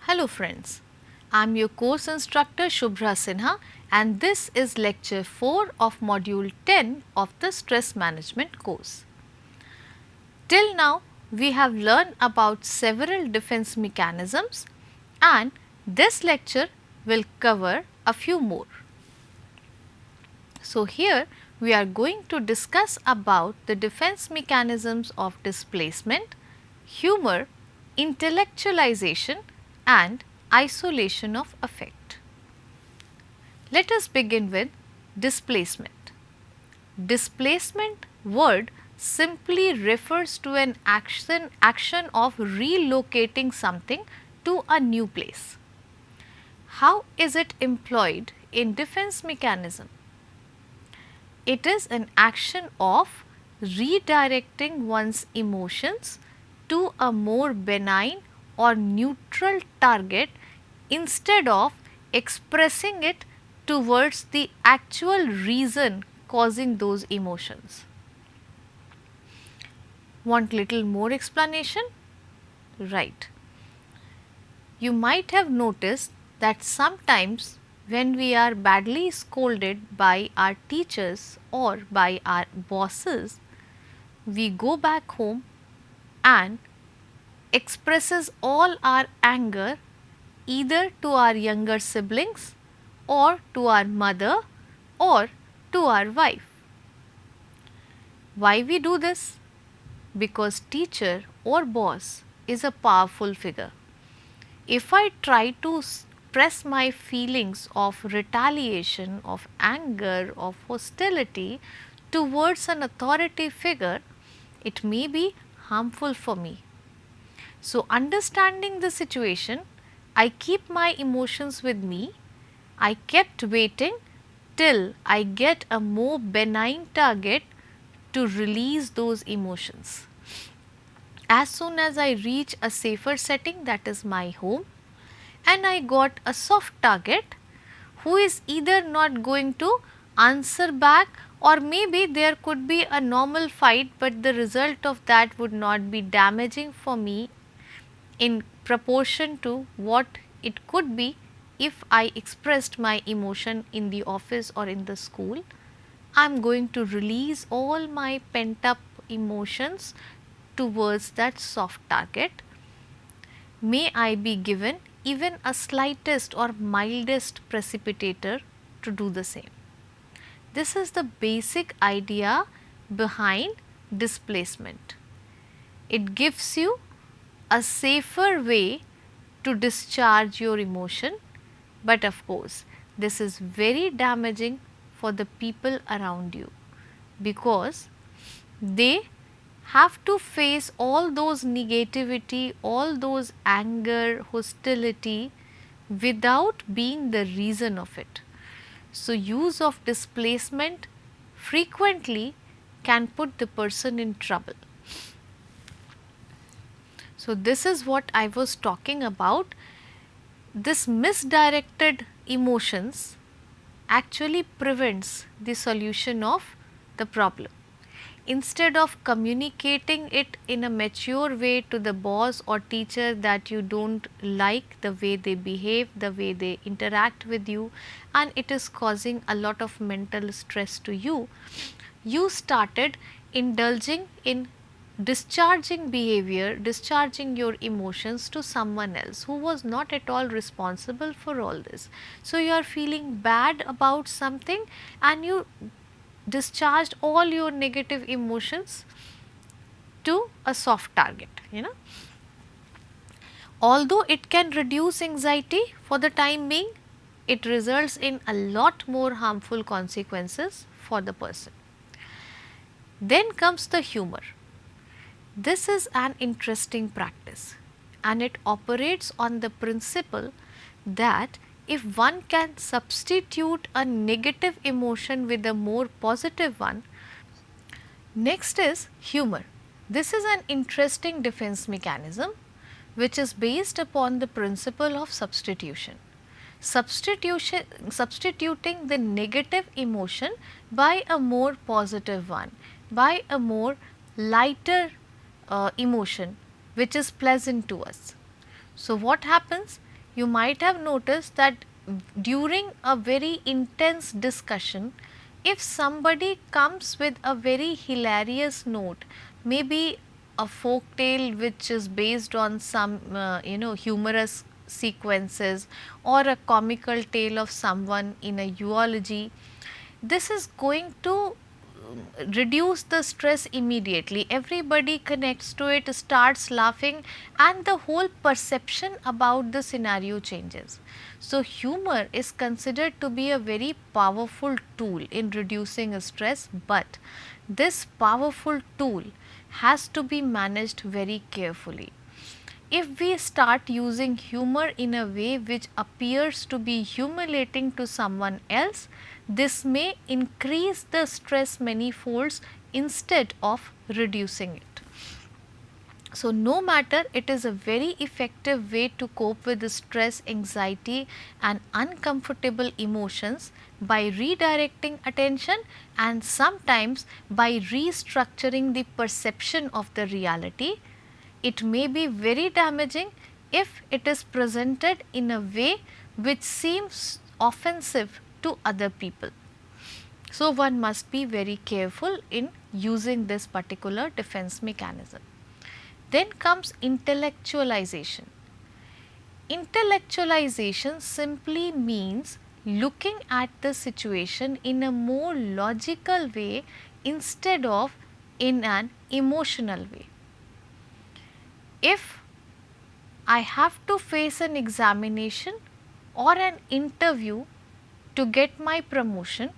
Hello friends, I am your course instructor Shubhra Sinha and this is lecture 4 of module 10 of the stress management course. Till now we have learned about several defense mechanisms and this lecture will cover a few more. So here we are going to discuss about the defense mechanisms of displacement, humor, intellectualization and isolation of affect. Let us begin with displacement. Displacement word simply refers to an action of relocating something to a new place. How is it employed in defense mechanism? It is an action of redirecting one's emotions to a more benign or neutral target instead of expressing it towards the actual reason causing those emotions. Want little more explanation? Right. You might have noticed that sometimes when we are badly scolded by our teachers or by our bosses, we go back home and expresses all our anger either to our younger siblings or to our mother or to our wife. Why we do this? Because teacher or boss is a powerful figure. If I try to express my feelings of retaliation, of anger, of hostility towards an authority figure, it may be harmful for me. So, understanding the situation, I keep my emotions with me. I kept waiting till I get a more benign target to release those emotions. As soon as I reach a safer setting, that is my home, and I got a soft target who is either not going to answer back or maybe there could be a normal fight, but the result of that would not be damaging for me in proportion to what it could be if I expressed my emotion in the office or in the school. I am going to release all my pent up emotions towards that soft target. May I be given even a slightest or mildest precipitator to do the same. This is the basic idea behind displacement. It gives you a safer way to discharge your emotion, but of course, this is very damaging for the people around you because they have to face all those negativity, all those anger, hostility without being the reason of it. So, use of displacement frequently can put the person in trouble. So, this is what I was talking about. This misdirected emotions actually prevents the solution of the problem. Instead of communicating it in a mature way to the boss or teacher that you don't like the way they behave, the way they interact with you, and it is causing a lot of mental stress to you, you started indulging in discharging behavior, discharging your emotions to someone else who was not at all responsible for all this. So, you are feeling bad about something and you discharged all your negative emotions to a soft target, Although it can reduce anxiety for the time being, it results in a lot more harmful consequences for the person. Then comes the humor. This is an interesting practice and it operates on the principle that if one can substitute a negative emotion with a more positive one. Next is humor. This is an interesting defense mechanism which is based upon the principle of substitution. Substituting the negative emotion by a more positive one, by a more lighter emotion which is pleasant to us. So, what happens? you might have noticed that during a very intense discussion, if somebody comes with a very hilarious note, maybe a folk tale which is based on some humorous sequences, or a comical tale of someone in a eulogy, this is going to reduce the stress immediately. Everybody connects to it, starts laughing, and the whole perception about the scenario changes. So, humor is considered to be a very powerful tool in reducing stress, but this powerful tool has to be managed very carefully. If we start using humor in a way which appears to be humiliating to someone else, this may increase the stress many folds instead of reducing it. So, no matter, it is a very effective way to cope with the stress, anxiety and uncomfortable emotions by redirecting attention and sometimes by restructuring the perception of the reality. It may be very damaging if it is presented in a way which seems offensive to other people. So, one must be very careful in using this particular defense mechanism. Then comes intellectualization. Intellectualization simply means looking at the situation in a more logical way instead of in an emotional way. If I have to face an examination or an interview to get my promotion,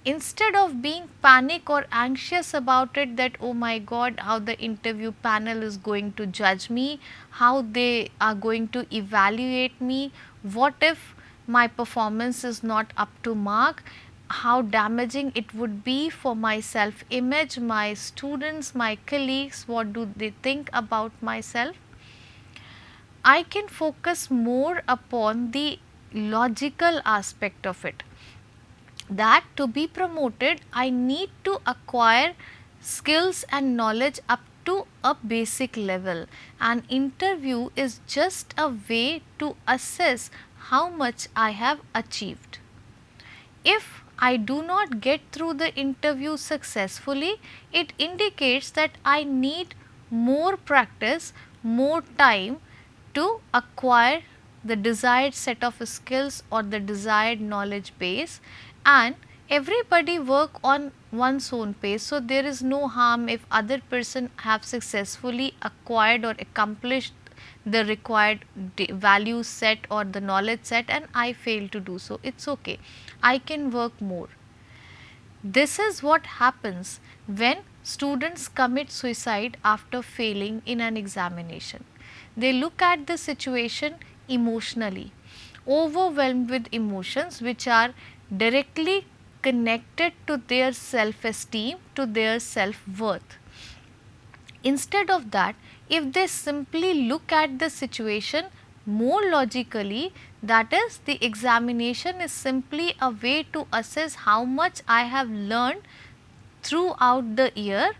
instead of being panic or anxious about it, that oh my god, how the interview panel is going to judge me, how they are going to evaluate me, what if my performance is not up to mark, how damaging it would be for my self image, my students, my colleagues, what do they think about myself. I can focus more upon the logical aspect of it, that to be promoted I need to acquire skills and knowledge up to a basic level. An interview is just a way to assess how much I have achieved. If I do not get through the interview successfully, it indicates that I need more practice, more time to acquire the desired set of skills or the desired knowledge base, and everybody work on one's own pace. So, there is no harm if other person have successfully acquired or accomplished the required value set or the knowledge set and I fail to do so. It is okay, I can work more. This is what happens when students commit suicide after failing in an examination. They look at the situation emotionally, overwhelmed with emotions which are directly connected to their self-esteem, to their self-worth. Instead of that, if they simply look at the situation more logically, that is, the examination is simply a way to assess how much I have learned throughout the year,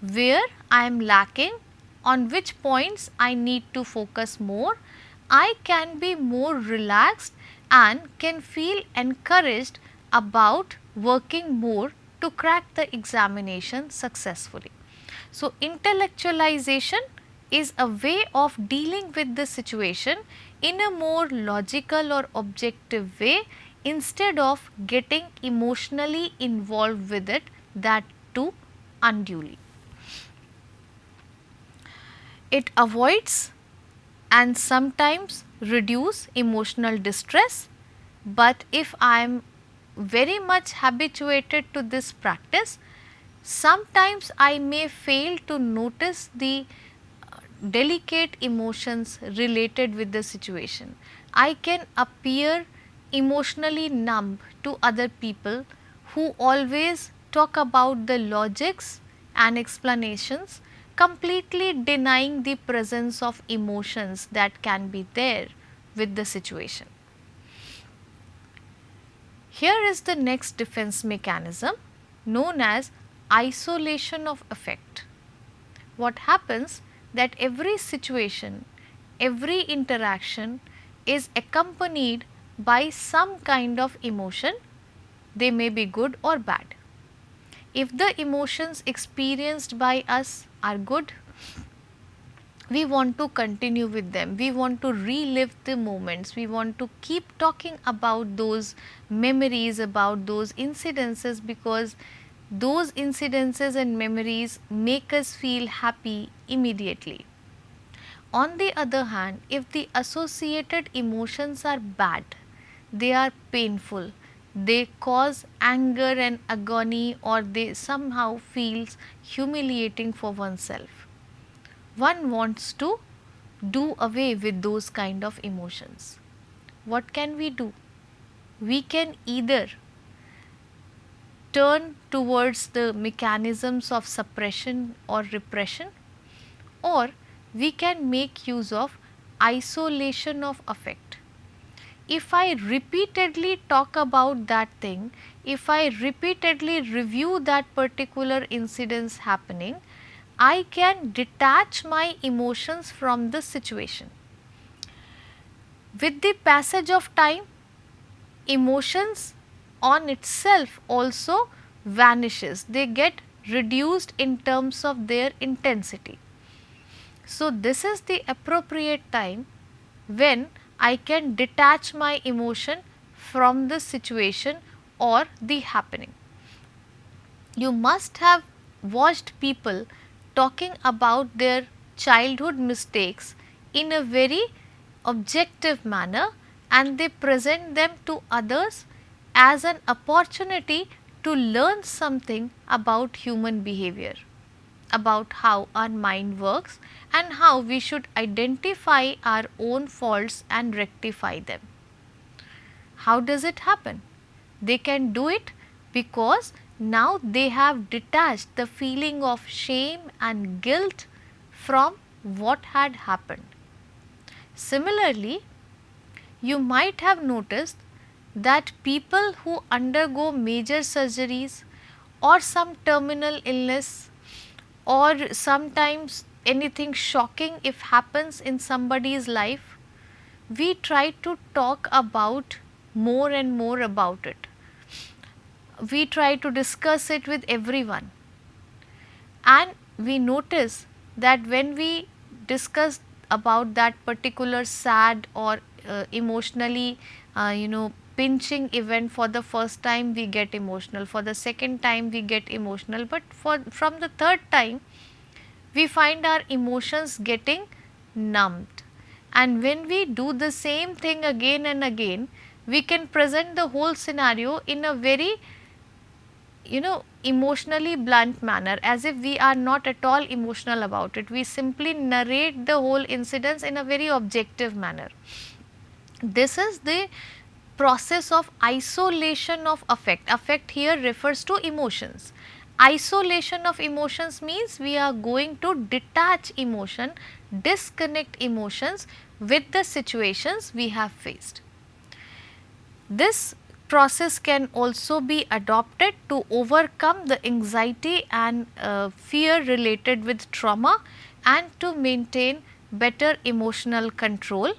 where I am lacking, on which points I need to focus more, I can be more relaxed and can feel encouraged about working more to crack the examination successfully. So, intellectualization is a way of dealing with the situation in a more logical or objective way instead of getting emotionally involved with it, that too unduly. It avoids and sometimes reduce emotional distress, but if I am very much habituated to this practice, sometimes I may fail to notice the delicate emotions related with the situation. I can appear emotionally numb to other people who always talk about the logics and explanations, completely denying the presence of emotions that can be there with the situation. Here is the next defense mechanism known as isolation of affect. What happens that every situation, every interaction is accompanied by some kind of emotion, they may be good or bad. If the emotions experienced by us are good, we want to continue with them, we want to relive the moments, we want to keep talking about those memories, about those incidences, because those incidences and memories make us feel happy immediately. On the other hand, if the associated emotions are bad, they are painful, they cause anger and agony, or they somehow feels humiliating for oneself, one wants to do away with those kind of emotions. What can we do? We can either turn towards the mechanisms of suppression or repression, or we can make use of isolation of affect. If I repeatedly talk about that thing, if I repeatedly review that particular incidents happening, I can detach my emotions from the situation. With the passage of time, emotions on itself also vanishes, they get reduced in terms of their intensity. So, this is the appropriate time when I can detach my emotion from the situation or the happening. You must have watched people talking about their childhood mistakes in a very objective manner, and they present them to others as an opportunity to learn something about human behavior, about how our mind works and how we should identify our own faults and rectify them. How does it happen? They can do it because now they have detached the feeling of shame and guilt from what had happened. Similarly, you might have noticed that people who undergo major surgeries or some terminal illness, or sometimes anything shocking if happens in somebody's life, we try to talk about more and more about it. We try to discuss it with everyone, and we notice that when we discuss about that particular sad or emotionally pinching event for the first time, we get emotional, for the second time we get emotional, but from the third time we find our emotions getting numbed. And when we do the same thing again and again, we can present the whole scenario in a very emotionally blunt manner, as if we are not at all emotional about it. We simply narrate the whole incidents in a very objective manner. This is the process of isolation of affect. Affect here refers to emotions. Isolation of emotions means we are going to detach emotion, disconnect emotions with the situations we have faced. This process can also be adopted to overcome the anxiety and fear related with trauma and to maintain better emotional control,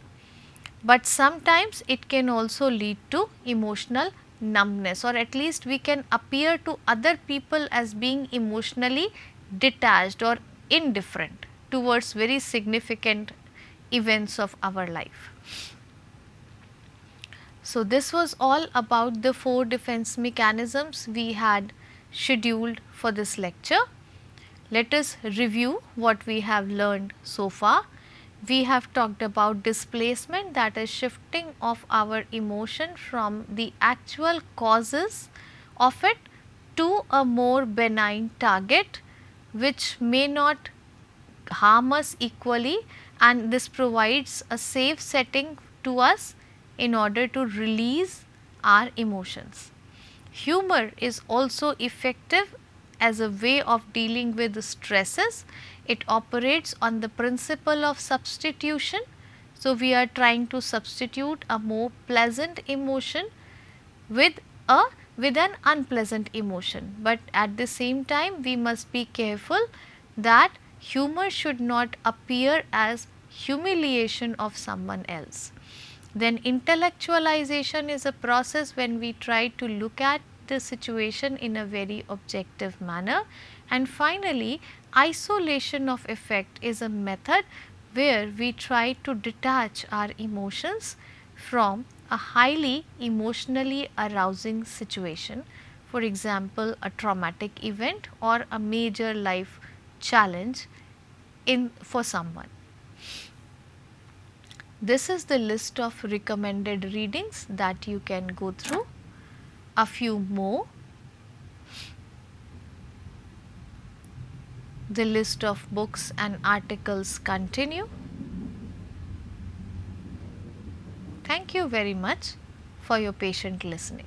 but sometimes it can also lead to emotional numbness, or at least we can appear to other people as being emotionally detached or indifferent towards very significant events of our life. So, this was all about the 4 defense mechanisms we had scheduled for this lecture. Let us review what we have learned so far. We have talked about displacement, that is shifting of our emotion from the actual causes of it to a more benign target which may not harm us equally, and this provides a safe setting to us in order to release our emotions. Humor is also effective as a way of dealing with stresses. It operates on the principle of substitution. So, we are trying to substitute a more pleasant emotion with an unpleasant emotion, but at the same time we must be careful that humor should not appear as humiliation of someone else. Then intellectualization is a process when we try to look at the situation in a very objective manner. And finally, isolation of effect is a method where we try to detach our emotions from a highly emotionally arousing situation, for example, a traumatic event or a major life challenge in for someone. This is the list of recommended readings that you can go through. A few more. The list of books and articles continue. Thank you very much for your patient listening.